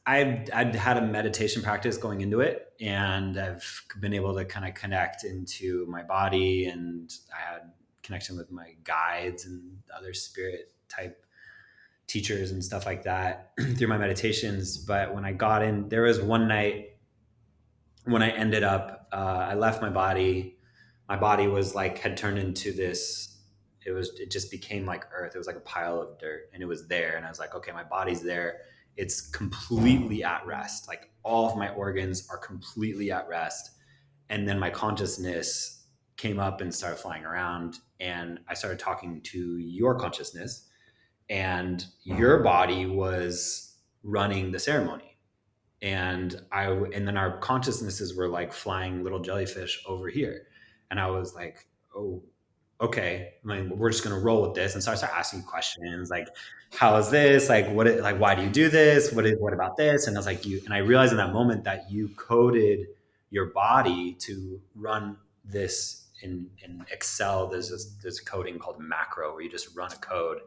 I'd had a meditation practice going into it, and I've been able to kind of connect into my body, and I had connection with my guides and other spirit type teachers and stuff like that through my meditations. But when I got in, there was one night when I ended up, I left my body. My body was like, had turned into this, it just became like earth. It was like a pile of dirt, and it was there. And I was like, okay, my body's there. It's completely at rest. Like all of my organs are completely at rest. And then my consciousness came up and started flying around, and I started talking to your consciousness, and your body was running the ceremony. And then our consciousnesses were like flying little jellyfish over here. And I was like, oh, okay, I mean, we're just going to roll with this. And so I started asking questions like, how is this? Like, like, why do you do this? What about this? And I was like, and I realized in that moment that you coded your body to run this in Excel. There's this coding called macro where you just run a code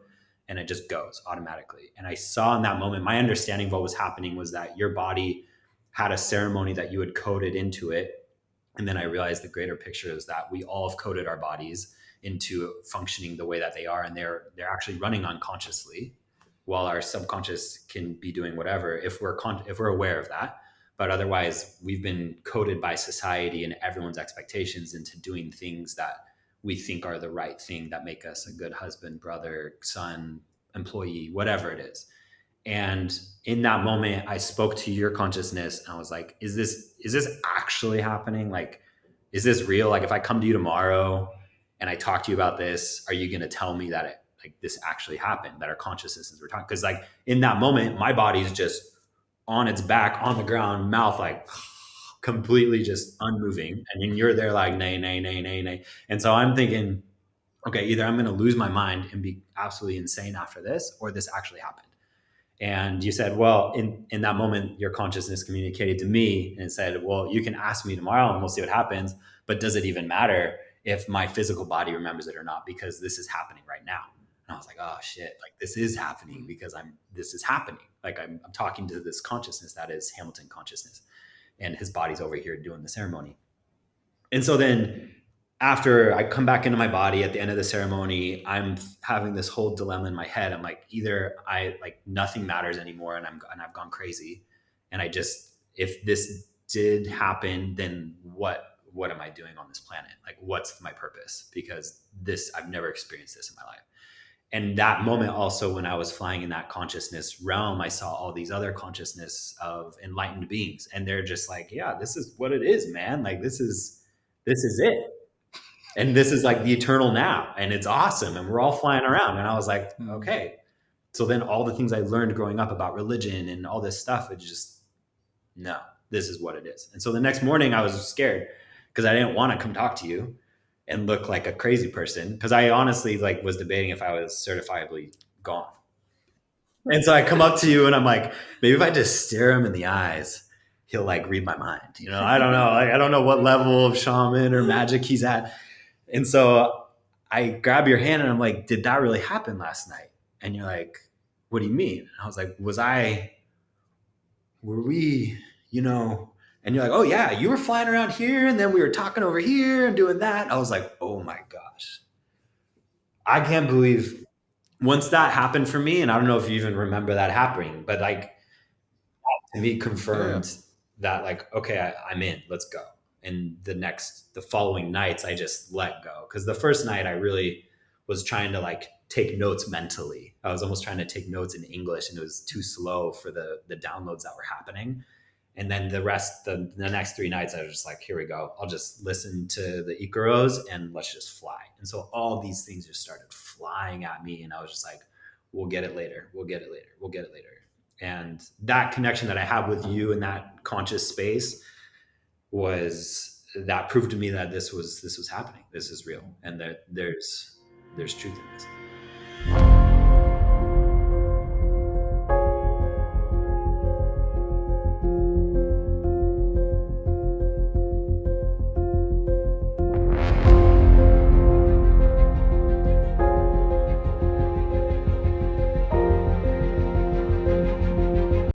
and it just goes automatically. And I saw in that moment, my understanding of what was happening was that your body had a ceremony that you had coded into it. And then I realized the greater picture is that we all have coded our bodies into functioning the way that they are, and they're actually running unconsciously, while our subconscious can be doing whatever if we're aware of that. But otherwise, we've been coded by society and everyone's expectations into doing things that we think are the right thing, that make us a good husband, brother, son, employee, whatever it is. And in that moment, I spoke to your consciousness, and I was like, is this actually happening? Like, is this real? Like, if I come to you tomorrow and I talk to you about this, are you going to tell me that this actually happened, that our consciousnesses were talking? Because like in that moment, my body's just on its back on the ground, mouth like completely just unmoving. And then you're there like, nay, nay, nay, nay, nay. And so I'm thinking, okay, either I'm going to lose my mind and be absolutely insane after this, or this actually happened. And you said, well, in that moment, your consciousness communicated to me and said, well, you can ask me tomorrow and we'll see what happens. But does it even matter if my physical body remembers it or not? Because this is happening right now. And I was like, oh shit, like this is happening because this is happening. Like I'm talking to this consciousness that is Hamilton consciousness, and his body's over here doing the ceremony. And so then after I come back into my body at the end of the ceremony, I'm having this whole dilemma in my head. I'm like, either nothing matters anymore, and I've gone crazy, and if this did happen, then what am I doing on this planet? Like, what's my purpose? Because I've never experienced this in my life. And that moment also, when I was flying in that consciousness realm, I saw all these other consciousness of enlightened beings, and they're just like, yeah, this is what it is, man. Like this is it. And this is like the eternal now, and it's awesome, and we're all flying around. And I was like, okay. So then all the things I learned growing up about religion and all this stuff, it just, no, this is what it is. And so the next morning I was scared because I didn't want to come talk to you and look like a crazy person, because I honestly was debating if I was certifiably gone. And so I come up to you and I'm like, maybe if I just stare him in the eyes, he'll read my mind. I don't know. I don't know what level of shaman or magic he's at. And so I grab your hand and I'm like, did that really happen last night? And you're like, what do you mean? And I was like, were we, and you're like, oh yeah, you were flying around here, and then we were talking over here and doing that. I was like, oh my gosh. I can't believe once that happened for me, and I don't know if you even remember that happening, but to me confirmed that okay, I'm in, let's go. And the following nights, I just let go. Because the first night I really was trying to take notes mentally. I was almost trying to take notes in English, and it was too slow for the downloads that were happening. And then the next 3 nights, I was just like, here we go. I'll just listen to the Icaros and let's just fly. And so all these things just started flying at me. And I was just like, we'll get it later. We'll get it later. We'll get it later. And that connection that I have with you in that conscious space that proved to me that this was happening. This is real. And that there's truth in this.